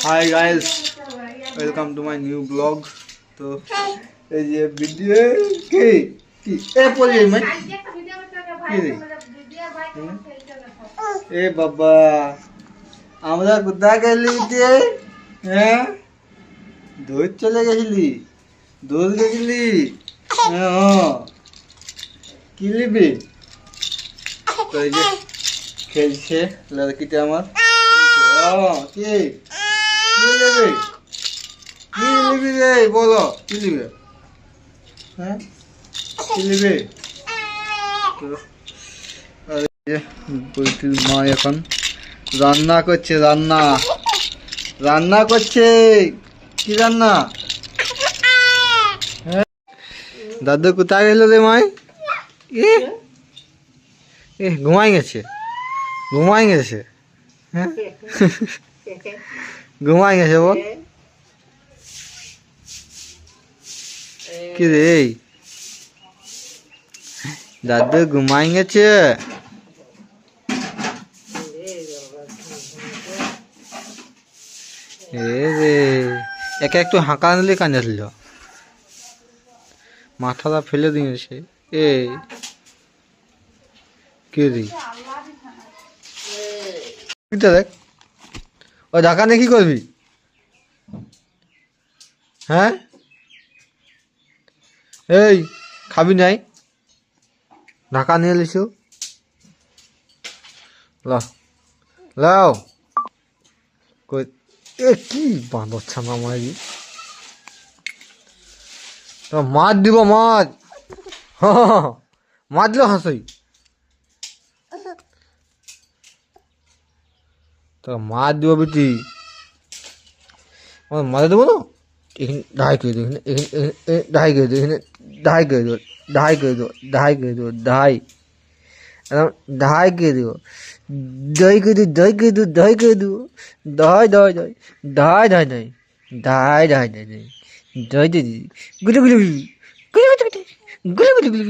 Hi guys, welcome to my new blog. তো এই যে ভিডিও কি কি এ পড়ে যাই কি রে এ বাবা, আমরা কোথায় গেলি যে? হ্যাঁ, দূর চলে গেছিলি, দূর গেছিলি। হ্যাঁ, কি নিবি? তো এই যে খেলছে লড়কিটা আমার। কি কি নেবে? কি নিবি রে বলো, কি নিবে? হ্যাঁ, কি নিবে? তো বলটির মা এখন রান্না করছে, রান্না রান্না করছে। কি রান্না? হ্যাঁ, দাদু কোথায় গেল রে মাই? এ ঘুমাই গেছে, ঘুমাই গেছে। হ্যাঁ, ঘুমাই গেছে বল। কি রে, দাদু ঘুমাই গেছে। এ রে, একে একটু হাঁকা নিলে কান্দে দিল, মাথাটা ফেলে দিয়েছে। এই কি রে, দেখ ও ঢাকা নিয়ে কি করবি? হ্যাঁ, এই খাবি নাই? ঢাকা নিয়ে এলিস, লাও কই। এ কি বাঁদর ছানা মারি, মাছ দিব, মাছ মাছ দিল হাসই তো মাছ দিব বেটি, মাছ দেবো না। এখানে ঢাই করে দেবো, এখানে ঢাই করে দেবো, এখানে ঢাই করে দেবো, ঢাই করে দেবো, ঢাই করে দেবো, ঢাই ঢাই করে দেবো, দই করে দেবো, দই করে দেবো, দই করে দেবো, দই দই দই ঢাই ঢাই ঢাই ঢাই ঢাই ঢাই ঢাই দই দিদি গুলো গুলো গুলো গুলো গুলো গুলো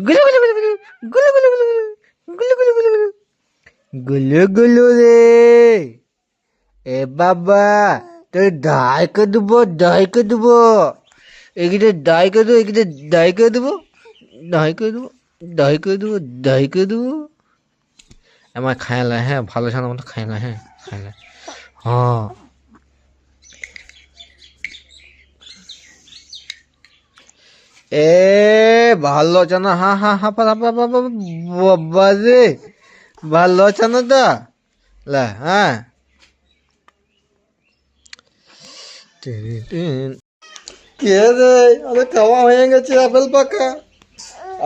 গুলো গুলো গুলো গুলো গুলো গুলো গুলো গুলো গুলো গুলো রে। এ বাবা, তোর ডাই করে দেবো, ডাই করে দেবো, এখানে ডাই করে দেবো, এখানে ডাই করে দেবো, ডাই করে দেবো, ডাই করে দেবো, ডাই করে দেবো। আমার খাইলা, হ্যাঁ ভালো ছানা মতো খাইলা, হ্যাঁ খাইলা। হ্যাঁ, এ ভালো চানা, হা হা হা পা বাবা রে, ভালো চানাটা লা। হ্যাঁ, কে রে, আরে খাওয়া হয়ে গেছে আপেল পাকা,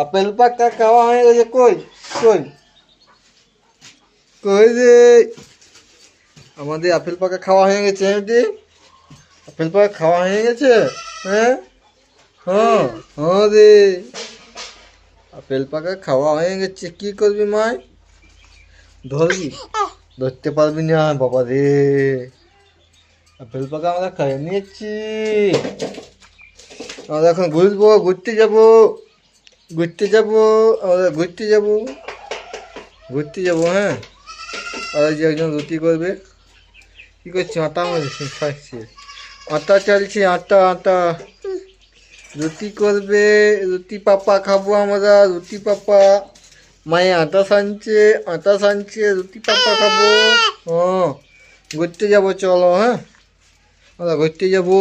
আপেল পাকা খাওয়া হয়ে গেছে। কই কই কই রে, আমাদের আপেল পাকা খাওয়া হয়ে গেছে। আপেল পাকা খাওয়া হয়ে গেছে। হ্যাঁ হ্যাঁ হ্যাঁ রে, আপেল পাকা খাওয়া হয়ে গেছে। কি করবি মাই? ধরবি? ধরতে পারবি না বাবা রে, আপেল পাকা আমরা খেয়ে নিয়েছি। আমরা এখন ঘুরবো, ঘুরতে যাবো, ঘুরতে যাবো, আমরা ঘুরতে যাবো, ঘুরতে যাবো। হ্যাঁ, আর যে একজন রুটি করবে। কি করছি? আটা মারছি, খাচ্ছি, আটা চালছে, আটা আটা রুটি করবে, রুটি পাপা খাবো আমরা, রুটি পাপা। মায়ে আটা সানছে, আটা সানছে, রুটি পাপা খাবো। হ্যাঁ, ঘুরতে যাবো, চলো। হ্যাঁ, আমরা ঘুরতে যাবো।